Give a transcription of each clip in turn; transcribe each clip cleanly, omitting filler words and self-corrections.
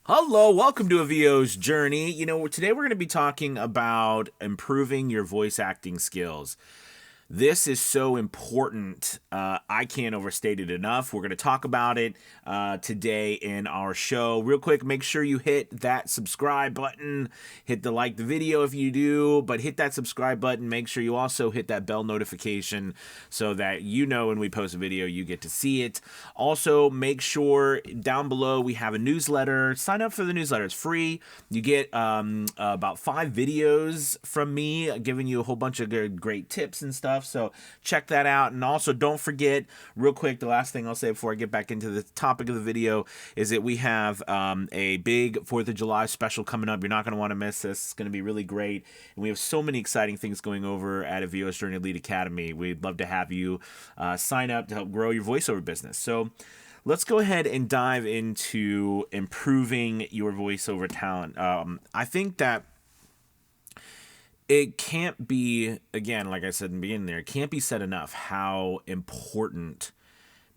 Hello, welcome to a VO's journey. Today we're going to be talking about improving your voice acting skills. This is so important. I can't overstate it enough. We're going to talk about it today in our show. Real quick, make sure you hit that subscribe button. Hit the like the video if you do, but hit that subscribe button. Make sure you also hit that bell notification so that you know when we post a video, you get to see it. Also, make sure down below we have a newsletter. Sign up for the newsletter. It's free. You get about 5 videos from me giving you a whole bunch of good, great tips and stuff. So check that out. And also don't forget, real quick, the last thing I'll say before I get back into the topic of the video is that we have a big 4th of July special coming up. You're not going to want to miss this. It's going to be really great. And we have so many exciting things going over at Avio's Journey Elite Academy. We'd love to have you sign up to help grow your voiceover business. So let's go ahead and dive into improving your voiceover talent. I think that it can't be, again, like I said in the beginning there, it can't be said enough how important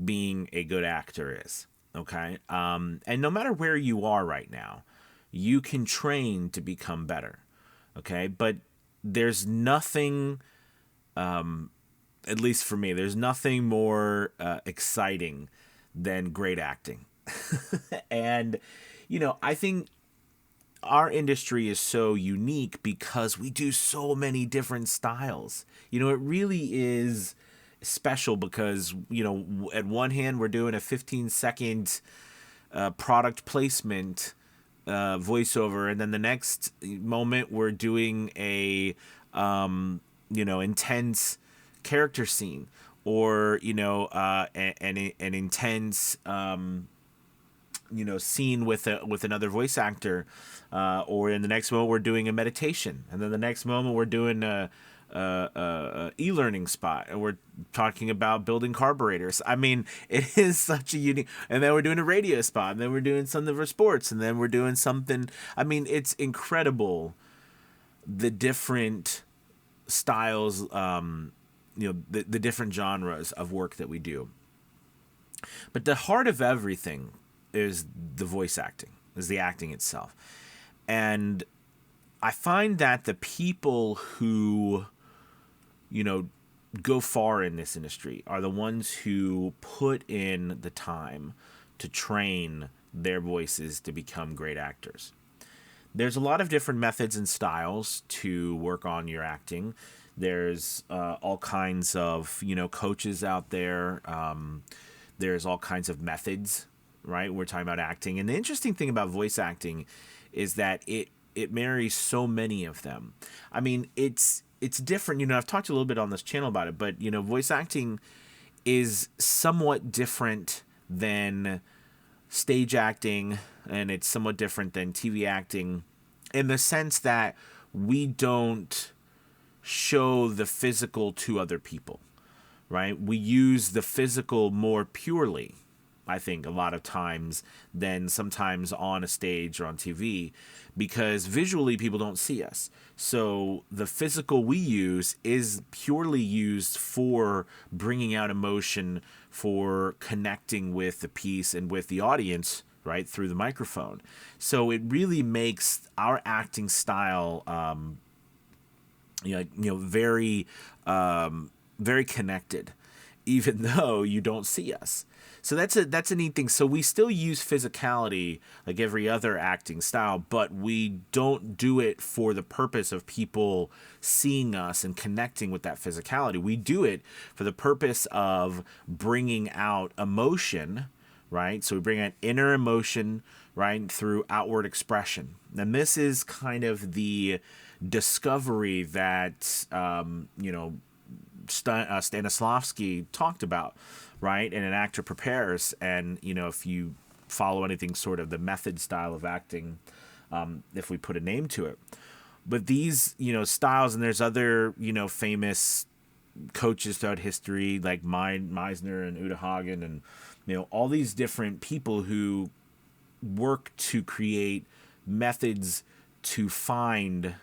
being a good actor is. Okay. And no matter where you are right now, you can train to become better. Okay. But there's nothing, at least for me, there's nothing more exciting than great acting. And, I think our industry is so unique because we do so many different styles. It really is special because, at one hand, we're doing a 15-second product placement voiceover, and then the next moment we're doing a, intense character scene or, an intense, scene with another voice actor, or in the next moment we're doing a meditation, and then the next moment we're doing a e-learning spot, and we're talking about building carburetors. I mean, it is such a unique. And then we're doing a radio spot, and then we're doing something for sports, and then we're doing something. I mean, it's incredible the different styles, the different genres of work that we do. But the heart of everything is the voice acting, is the acting itself. And I find that the people who, go far in this industry are the ones who put in the time to train their voices to become great actors. There's a lot of different methods and styles to work on your acting. There's all kinds of, coaches out there. There's all kinds of methods, right? We're talking about acting. And the interesting thing about voice acting is that it marries so many of them. I mean, it's different. I've talked a little bit on this channel about it, but, voice acting is somewhat different than stage acting, and it's somewhat different than TV acting in the sense that we don't show the physical to other people, right? We use the physical more purely, I think, a lot of times than sometimes on a stage or on TV, because visually people don't see us. So the physical we use is purely used for bringing out emotion, for connecting with the piece and with the audience, right, through the microphone. So it really makes our acting style, very, very connected, even though you don't see us. So that's a neat thing. So we still use physicality like every other acting style, but we don't do it for the purpose of people seeing us and connecting with that physicality. We do it for the purpose of bringing out emotion, right? So we bring out inner emotion, right, through outward expression. And this is kind of the discovery that, Stanislavski talked about, right? And an actor prepares. And, if you follow anything sort of the method style of acting, if we put a name to it. But these, styles, and there's other, famous coaches throughout history like Meisner and Hagen and, all these different people who work to create methods to find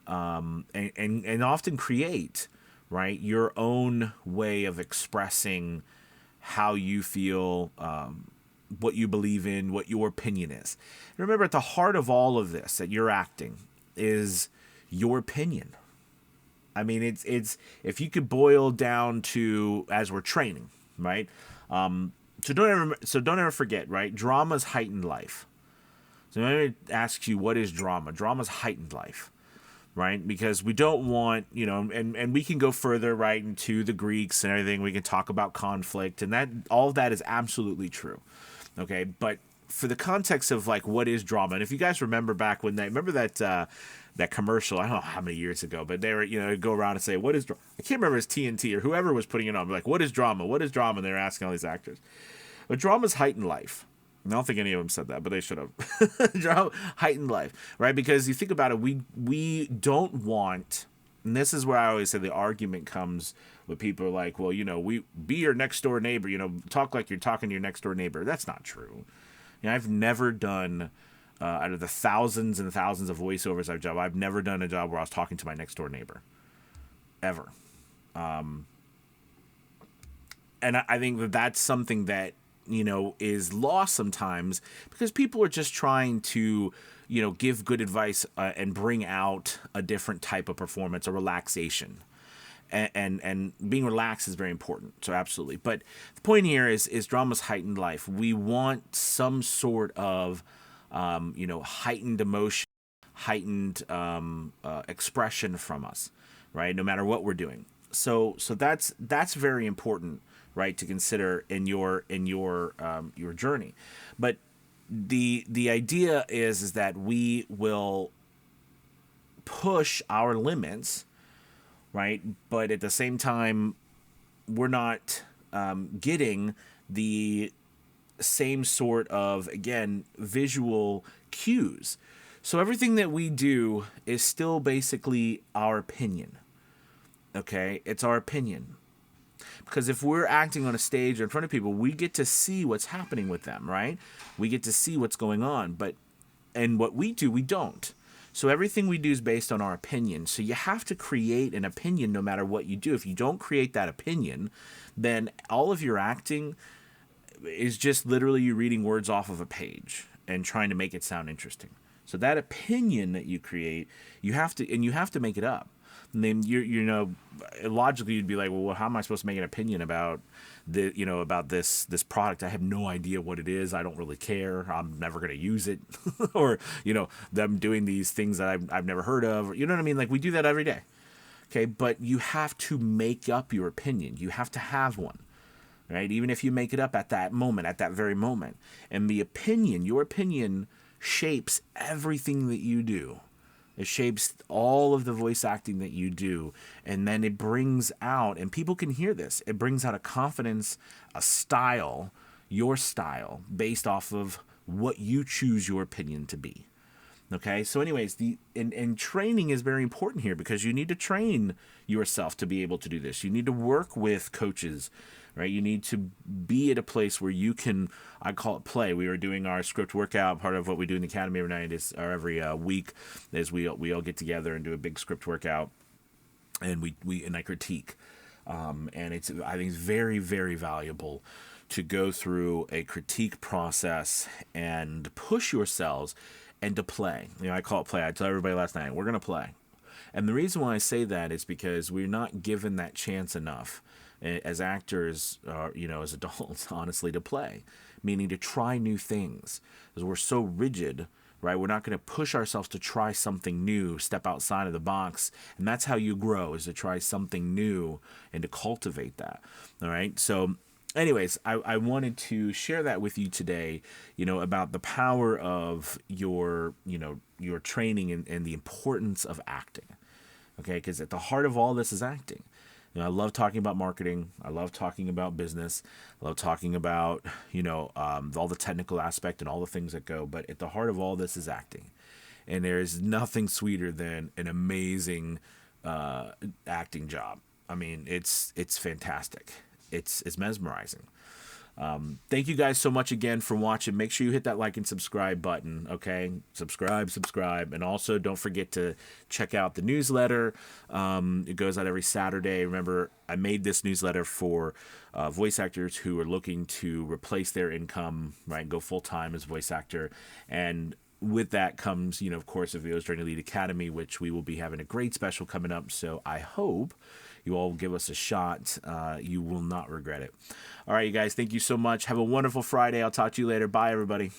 and often create, right, your own way of expressing how you feel what you believe in, what your opinion is. And remember, at the heart of all of this that you're acting is your opinion. I mean, it's if you could boil down to, as we're training, right? So don't ever forget, right? Drama's heightened life. So when I ask you, what is drama? Drama's heightened life, right? Because we don't want, and we can go further, right, into the Greeks and everything. We can talk about conflict, and that all of that is absolutely true, okay? But for the context of like what is drama, and if you guys remember back when remember that commercial, I don't know how many years ago, but they were, go around and say, what is drama? I can't remember, it's TNT or whoever was putting it on, like, what is drama? What is drama? And they were asking all these actors. But drama's heightened life. I don't think any of them said that, but they should have. Drama, heightened life, right? Because you think about it, we don't want, and this is where I always say the argument comes with people like, well, we be your next door neighbor, talk like you're talking to your next door neighbor. That's not true. I've never done, out of the thousands and thousands of voiceovers I've never done a job where I was talking to my next door neighbor, ever. And I think that that's something that, is lost sometimes because people are just trying to, give good advice and bring out a different type of performance, a relaxation. And being relaxed is very important. So absolutely. But the point here is drama's heightened life. We want some sort of, heightened emotion, heightened expression from us, right? No matter what we're doing. So that's very important, right, to consider in your journey. But the idea is that we will push our limits, right? But at the same time, we're not getting the same sort of, again, visual cues. So everything that we do is still basically our opinion. Okay? It's our opinion. Because if we're acting on a stage or in front of people, we get to see what's happening with them, right? We get to see what's going on. And what we do, we don't. So everything we do is based on our opinion. So you have to create an opinion no matter what you do. If you don't create that opinion, then all of your acting is just literally you reading words off of a page and trying to make it sound interesting. So that opinion that you create, you have to make it up. And then logically you'd be like, well, how am I supposed to make an opinion about about this product? I have no idea what it is. I don't really care. I'm never going to use it. Or, them doing these things that I've never heard of. You know what I mean? Like, we do that every day. Okay. But you have to make up your opinion. You have to have one, right? Even if you make it up at that moment, at that very moment. And your opinion shapes everything that you do. It shapes all of the voice acting that you do. And then it brings out, and people can hear this, it brings out a confidence, a style, your style, based off of what you choose your opinion to be. Okay, so anyways, and training is very important here because you need to train yourself to be able to do this. You need to work with coaches, right? You need to be at a place where you can, I call it play. We were doing our script workout. Part of what we do in the academy every night is, or every week, is we all get together and do a big script workout, and I critique. And I think it's very, very valuable to go through a critique process and push yourselves and to play. I call it play. I tell everybody last night, we're going to play. And the reason why I say that is because we're not given that chance enough as actors, as adults, honestly, to play, meaning to try new things. Because we're so rigid, right? We're not going to push ourselves to try something new, step outside of the box. And that's how you grow, is to try something new and to cultivate that. All right. So anyways, I wanted to share that with you today, about the power of your training and the importance of acting. Okay. Because at the heart of all this is acting. I love talking about marketing. I love talking about business. I love talking about, all the technical aspect and all the things that go. But at the heart of all this is acting. And there is nothing sweeter than an amazing acting job. I mean, it's fantastic. It's mesmerizing. Thank you guys so much again for watching. Make sure you hit that like and subscribe button, okay? Subscribe. And also don't forget to check out the newsletter. It goes out every Saturday. Remember, I made this newsletter for voice actors who are looking to replace their income, right? Go full-time as a voice actor. And with that comes, of course, a Vio's Journey Elite Academy, which we will be having a great special coming up. So I hope you all give us a shot. You will not regret it. All right, you guys, thank you so much. Have a wonderful Friday. I'll talk to you later. Bye, everybody.